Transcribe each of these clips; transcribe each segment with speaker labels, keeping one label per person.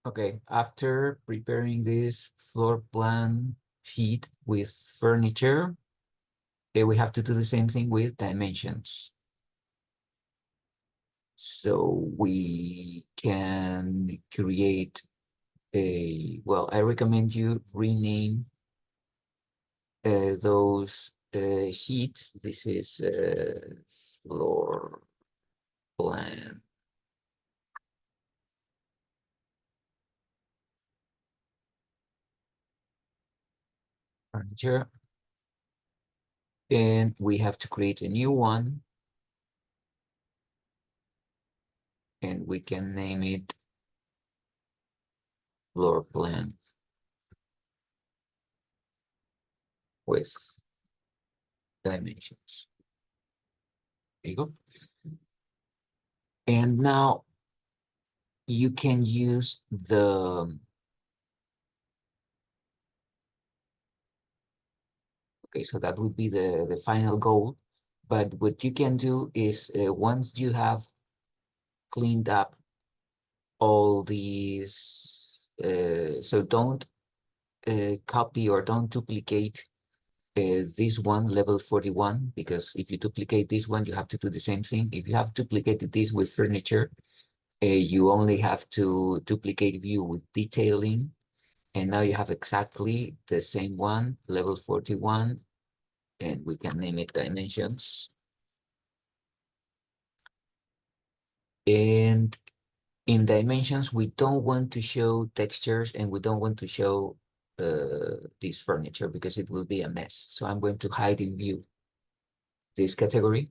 Speaker 1: Okay, after preparing this floor plan sheet with furniture, we have to do the same thing with dimensions. So we can create well, I recommend you rename those sheets. This is floor plan furniture. And we have to create a new one, and we can name it floor plan with dimensions. There you go. And now you can use the, okay, so that would be the final goal. But what you can do is once you have cleaned up all these, so don't copy or don't duplicate this one, level 41, because if you duplicate this one, you have to do the same thing. If you have duplicated this with furniture, you only have to duplicate view with detailing, and now you have exactly the same one, level 41, and we can name it dimensions. And in dimensions, we don't want to show textures and we don't want to show this furniture because it will be a mess. So I'm going to hide in view this category.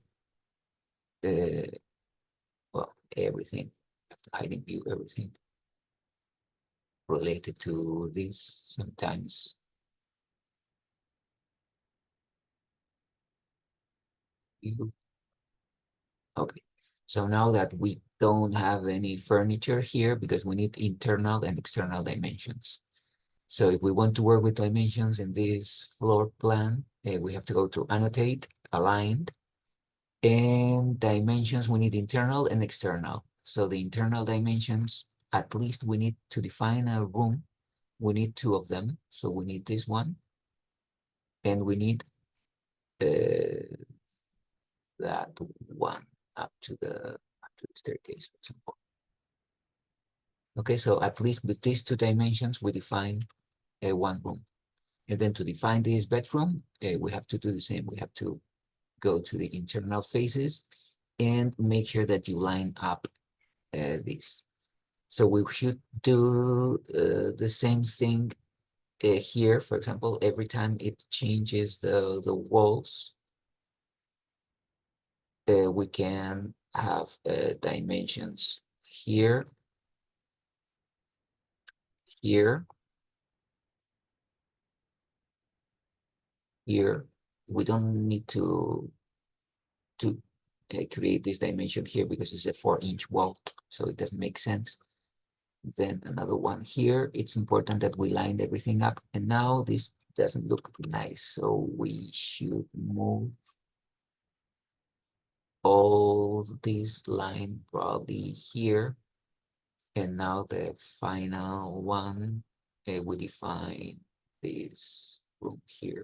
Speaker 1: Well, everything. I have to hide in view everything related to this sometimes. View. Okay. So now that we don't have any furniture here because we need internal and external dimensions. So if we want to work with dimensions in this floor plan, we have to go to annotate, aligned, and dimensions, we need internal and external. So the internal dimensions, at least we need to define a room. We need two of them. So we need this one, and we need that one up to the staircase, for example. Okay, so at least with these two dimensions, we define one room. And then to define this bedroom, we have to do the same. We have to go to the internal faces and make sure that you line up this. So we should do the same thing here. For example, every time it changes the walls, we can have dimensions here, here, here. We don't need to create this dimension here because it's a 4-inch wall, so it doesn't make sense. Then another one here. It's important that we line everything up. And now this doesn't look nice, so we should move all this line probably here. And now the final one, we define this room here.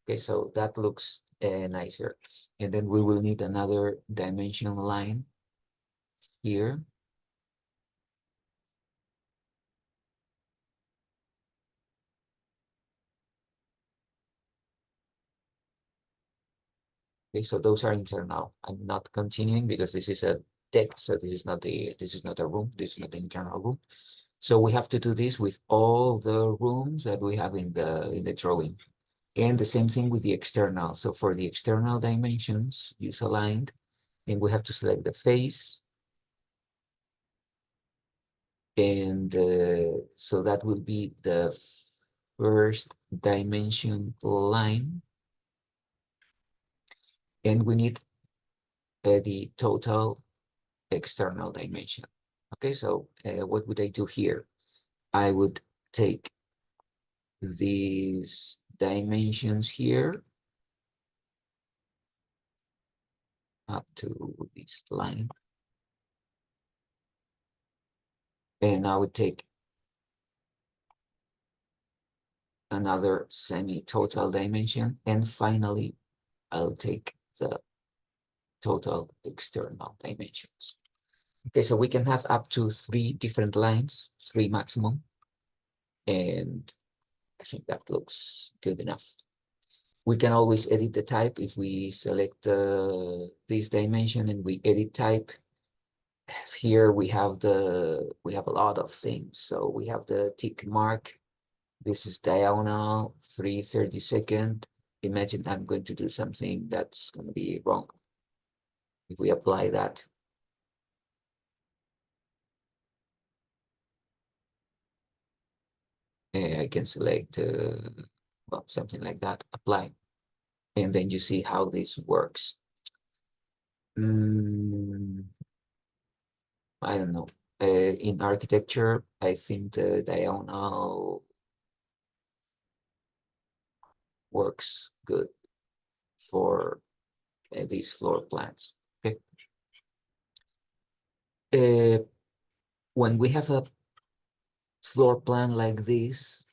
Speaker 1: Okay, so that looks nicer. And then we will need another dimension line here. Okay, so those are internal. I'm not continuing because this is a deck, so this is not a room, this is not the internal room. So we have to do this with all the rooms that we have in the drawing. And the same thing with the external. So for the external dimensions, use aligned, and we have to select the face. And so that will be the first dimension line. And we need the total external dimension. Okay, so what would I do here? I would take these dimensions here up to this line. And I would take another semi-total dimension, and finally, I'll take the total external dimensions. Okay, so we can have up to 3 different lines, 3 maximum, and I think that looks good enough. We can always edit the type if we select this dimension and we edit type. Here we have a lot of things. So we have the tick mark. This is diagonal 3/32. Imagine I'm going to do something that's going to be wrong. If we apply that, I can select well, something like that, apply, and then you see how this works. I don't know. In architecture, I think the diagonal works good for these floor plans. Okay. When we have a floor plan like this,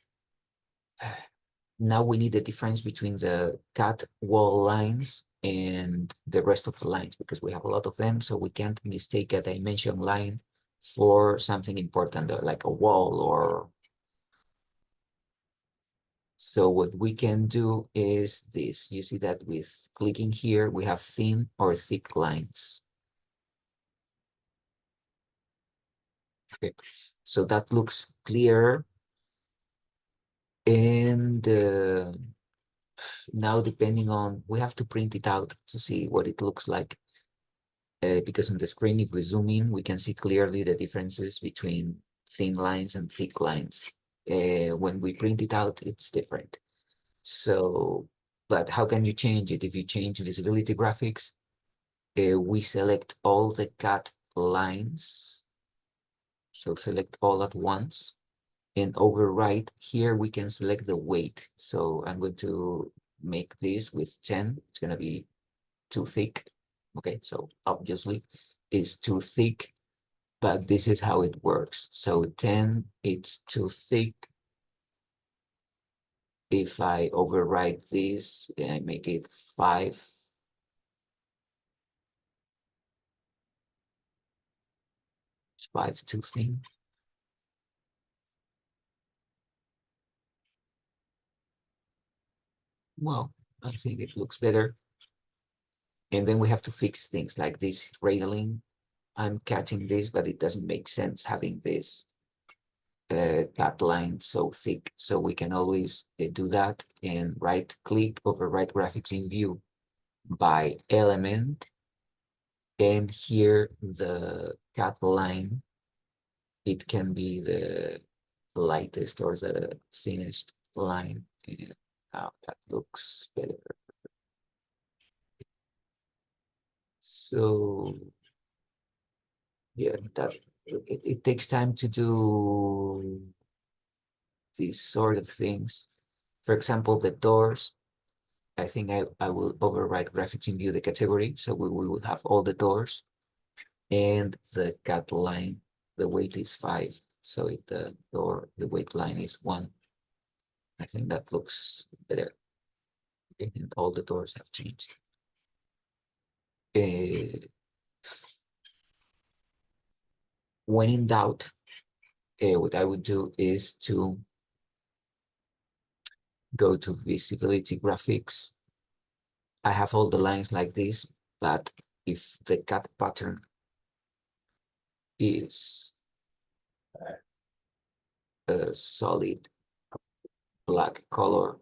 Speaker 1: now we need the difference between the cut wall lines and the rest of the lines because we have a lot of them, so we can't mistake a dimension line for something important like a wall or. So what we can do is this. You see that with clicking here, we have thin or thick lines. Okay, so that looks clear. And now depending on, we have to print it out to see what it looks like. Because on the screen, if we zoom in, we can see clearly the differences between thin lines and thick lines. When we print it out, it's different. So, but how can you change it? If you change visibility graphics, we select all the cut lines. So select all at once and override. Here we can select the weight. So I'm going to make this with 10. It's going to be too thick. Okay, so obviously it's too thick, but this is how it works. So 10, it's too thick. If I override this and I make it 5, it's 5 too thin. Well, I think it looks better. And then we have to fix things like this railing. I'm catching this, but it doesn't make sense having this cut line so thick. So we can always do that and right click, override graphics in view by element. And here the cut line, it can be the lightest or the thinnest line. And now that looks better. So yeah, that it takes time to do these sort of things. For example, the doors, I think I will override graphics in view the category. So we will have all the doors and the cut line, the weight is 5. So if the door, the weight line is 1, I think that looks better. Okay, and all the doors have changed. When in doubt, what I would do is to go to visibility graphics. I have all the lines like this, but if the cut pattern is a solid black color,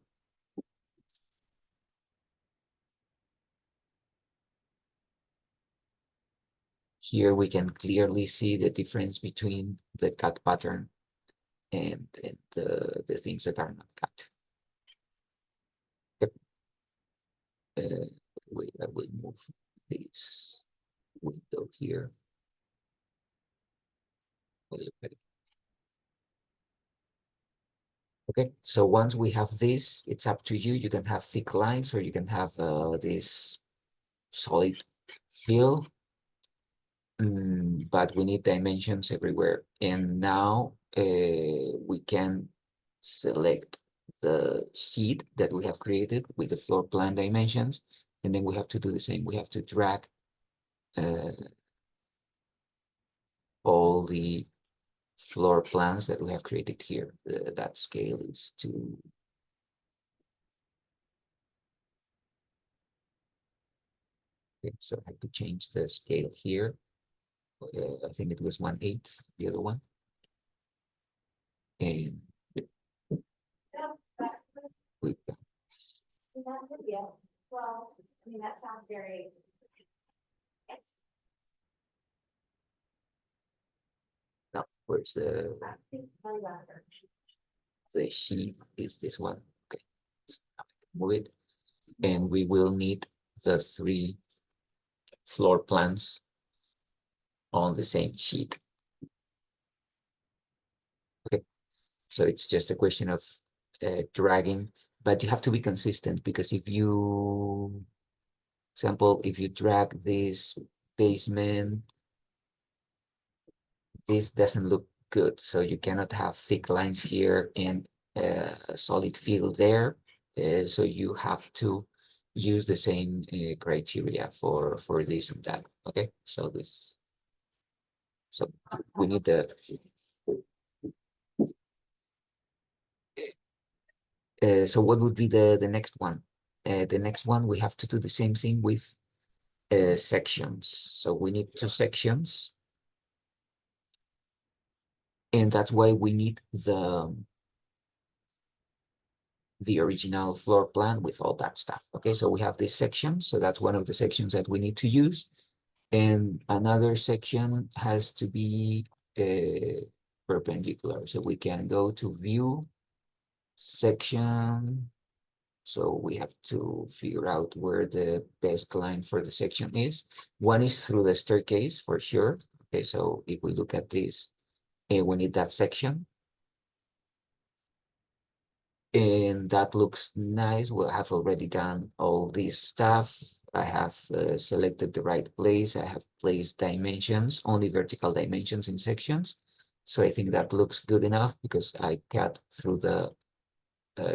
Speaker 1: here we can clearly see the difference between the cut pattern and the things that are not cut. Yep. Wait, I will move this window here. Okay, so once we have this, it's up to you. You can have thick lines or you can have this solid fill. But we need dimensions everywhere. And now we can select the sheet that we have created with the floor plan dimensions, and then we have to do the same. We have to drag all the floor plans that we have created here. That scale is too. Okay, so I have to change the scale here. I think it was 1/8, the other one. And we
Speaker 2: Yeah, well, I mean, that sounds very.
Speaker 1: now where's the sheet is this one. Okay, so move it, and we will need the 3 floor plans on the same sheet. Okay, so it's just a question of dragging, but you have to be consistent, because if you, example, if you drag this basement, this doesn't look good. So you cannot have thick lines here and a solid fill there. So you have to use the same criteria for this and that. Okay, so we need the so what would be the next one? The next one, we have to do the same thing with sections. So we need 2 sections, and that's why we need the original floor plan with all that stuff. Okay, so we have this section, so that's one of the sections that we need to use, and another section has to be perpendicular. So we can go to view, section. So we have to figure out where the best line for the section is. One is through the staircase for sure. Okay, so if we look at this, we need that section. And that looks nice. We have already done all this stuff. I have selected the right place. I have placed dimensions, only vertical dimensions in sections. So I think that looks good enough because I cut through the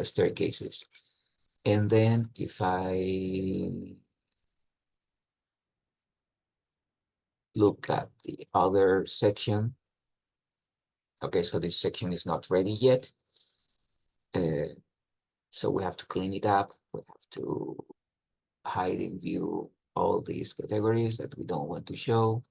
Speaker 1: staircases. And then if I look at the other section, okay, so this section is not ready yet. So we have to clean it up. We have to hide in view all these categories that we don't want to show.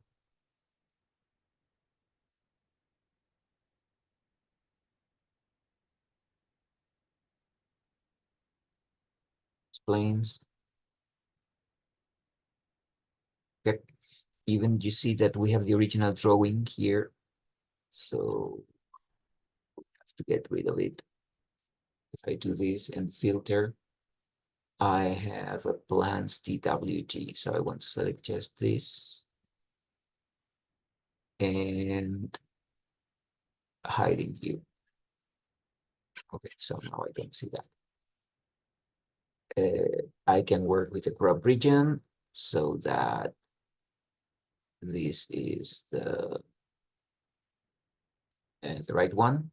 Speaker 1: Explains. Okay. Even you see that we have the original drawing here. So we have to get rid of it. If I do this and filter, I have a plans TWG. So I want to select just this and hide in view. Okay, so now I can see that. I can work with the crop region so that this is the right one.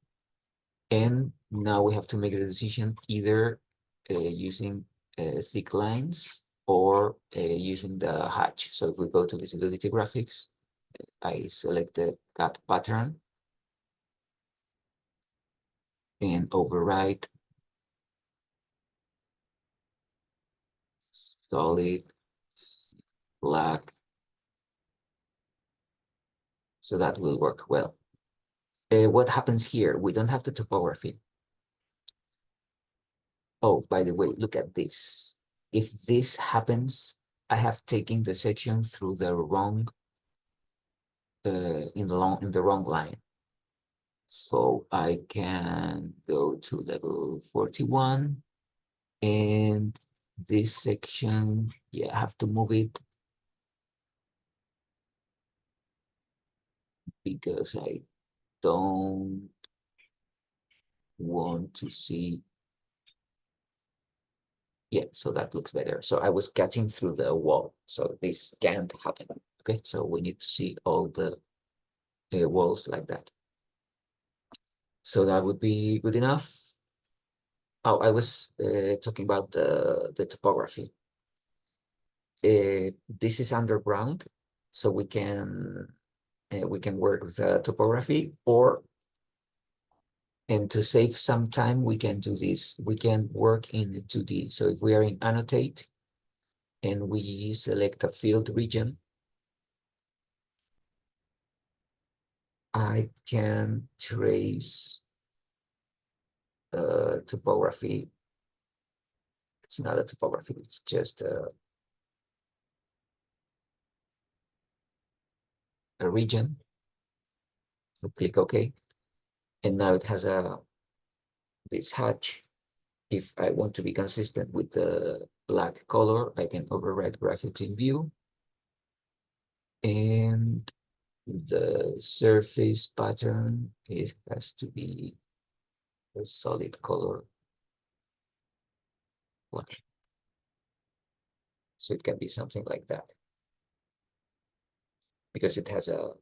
Speaker 1: And now we have to make a decision either using thick lines or using the hatch. So if we go to visibility graphics, I select the cut pattern and override solid black. So that will work well. What happens here? We don't have the topography. Oh, by the way, look at this. If this happens, I have taken the section through the wrong in the wrong line. So I can go to level 41 and this section, yeah, I have to move it because I don't want to see. Yeah, so that looks better. So I was cutting through the wall, so this can't happen. Okay, so we need to see all the walls like that. So that would be good enough. Oh, I was talking about the topography. This is underground, so we can work with topography, or and to save some time, we can do this. We can work in 2D. So if we are in annotate and we select a field region, I can trace topography. It's not a topography, it's just a region. We click OK. And now it has this hatch. If I want to be consistent with the black color, I can override graphics in view. And the surface pattern, it has to be a solid color black. So it can be something like that. Because it has a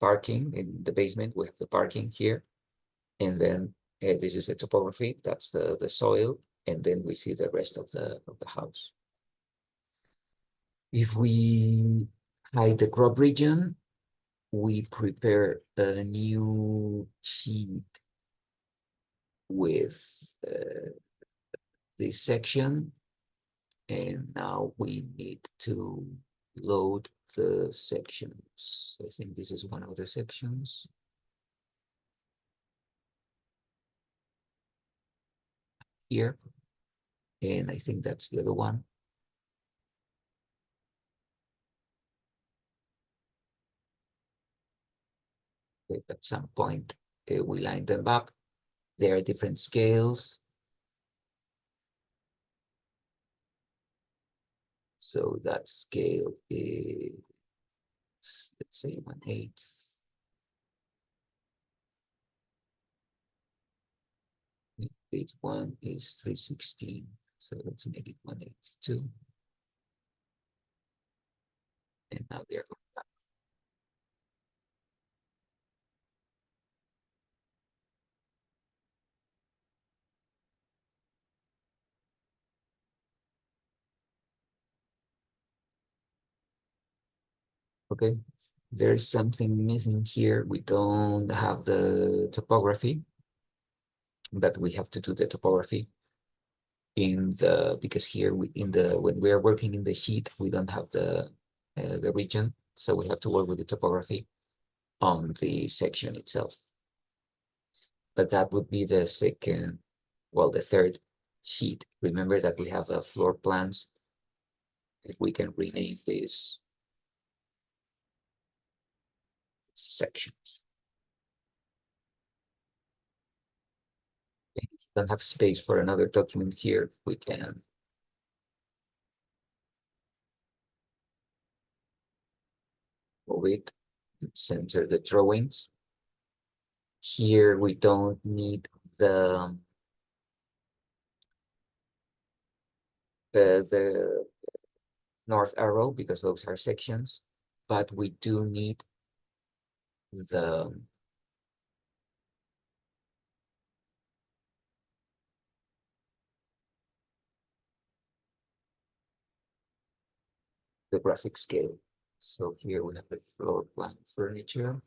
Speaker 1: parking in the basement, we have the parking here. And then this is a topography, that's the soil, and then we see the rest of the house. If we hide the crop region, we prepare a new sheet with this section, and now we need to load the sections. I think this is one of the sections. Here, and I think that's the other one. At some point, we line them up. There are different scales. So that scale is, let's say, 1/8. Page 1 is 316. So let's make it 1/8 too. And now they're going back. Okay. There's something missing here. We don't have the topography, but we have to do the topography in the, because here we in the, when we are working in the sheet, we don't have the region. So we have to work with the topography on the section itself. But that would be the second, well, the third sheet. Remember that we have floor plans. We can rename these sections. If we don't have space for another document here, we can move it and center the drawings. Here we don't need the north arrow because those are sections, but we do need the graphic scale. So here we have the floor plan furniture.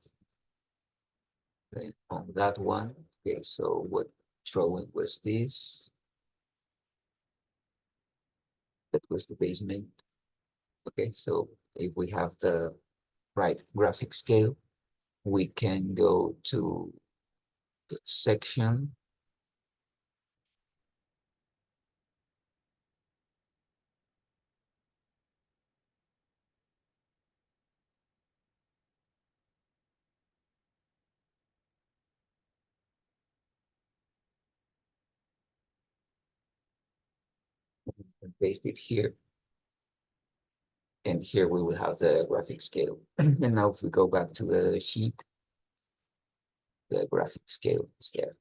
Speaker 1: Then on that one, okay, so what drawing was this? That was the basement. Okay, so if we have the right graphic scale, we can go to the section. And paste it here. And here we will have the graphic scale. And now if we go back to the sheet, the graphic scale is there.